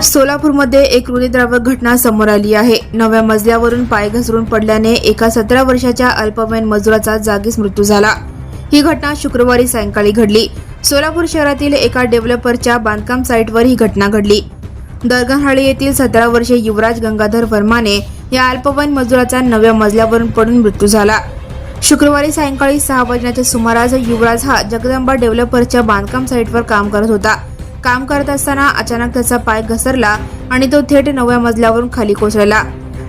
सोलापूरमध्ये एक हृदयद्रावक घटना समोर आली आहे। 9व्या मजल्यावरून पाय घसरून पडल्याने एका 17 वर्षाच्या अल्पवयीन मजुराचा जागीच मृत्यू झाला। ही घटना शुक्रवारी सायंकाळी घडली। सोलापूर शहरातील एका डेव्हलपरच्या बांधकाम साईटवर ही घटना घडली। दरगणहाळी येथील 17 वर्षीय युवराज गंगाधर वर्माने या अल्पवयीन मजुराचा 9व्या मजल्यावरून पडून मृत्यू झाला। शुक्रवारी सायंकाळी 6 वाजण्याच्या सुमारास युवराज हा जगदंबा डेव्हलपरच्या बांधकाम साईटवर काम करत होता। काम करत असताना अचानक त्याचा पाय घसरला आणि तो थेट 9व्या मजल्यावरून खाली कोसळला।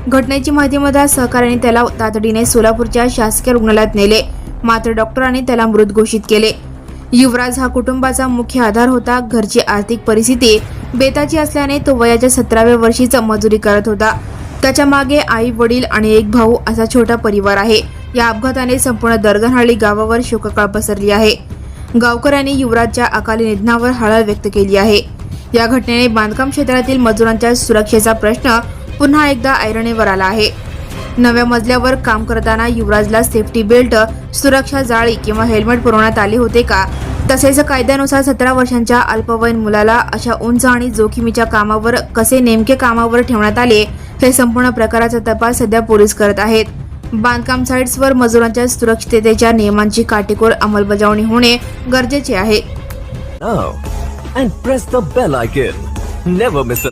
घटनेची माहिती मिळताच सहकाऱ्यांनी त्याला तातडीने सोलापूरच्या शासकीय रुग्णालयात नेले, मात्र डॉक्टरांनी त्याला मृत घोषित केले। युवराज हा कुटुंबाचा मुख्य आधार होता। घरची आर्थिक परिस्थिती बेताची असल्याने तो वयाच्या 17व्या वर्षीच मजुरी करत होता। त्याच्या मागे आई वडील आणि एक भाऊ असा छोटा परिवार आहे। या अपघाताने संपूर्ण दरगणहाळी गावावर शोककळा पसरली आहे। गावकऱ्यांनी युवराजच्या अकाली निधनावर हळहळ व्यक्त केली आहे। या घटनेने बांधकाम क्षेत्रातील मजुरांच्या सुरक्षेचा प्रश्न पुन्हा एकदा ऐरणीवर आला आहे। 9व्या मजल्यावर काम करताना युवराजला सेफ्टी बेल्ट, सुरक्षा जाळी किंवा हेल्मेट पुरवण्यात आले होते का? तसेच कायद्यानुसार 17 वर्षांच्या अल्पवयीन मुलाला अशा उंच आणि जोखमीच्या कामावर कसे नेमके कामावर ठेवण्यात आले, हे संपूर्ण प्रकाराचा तपास सध्या पोलीस करत आहेत। बांधकाम साइट्सवर मजुरांच्या सुरक्षिततेच्या नियमांची काटेकोर अंमलबजावणी होणे गरजेचे आहे। Now and press the bell icon. Never miss a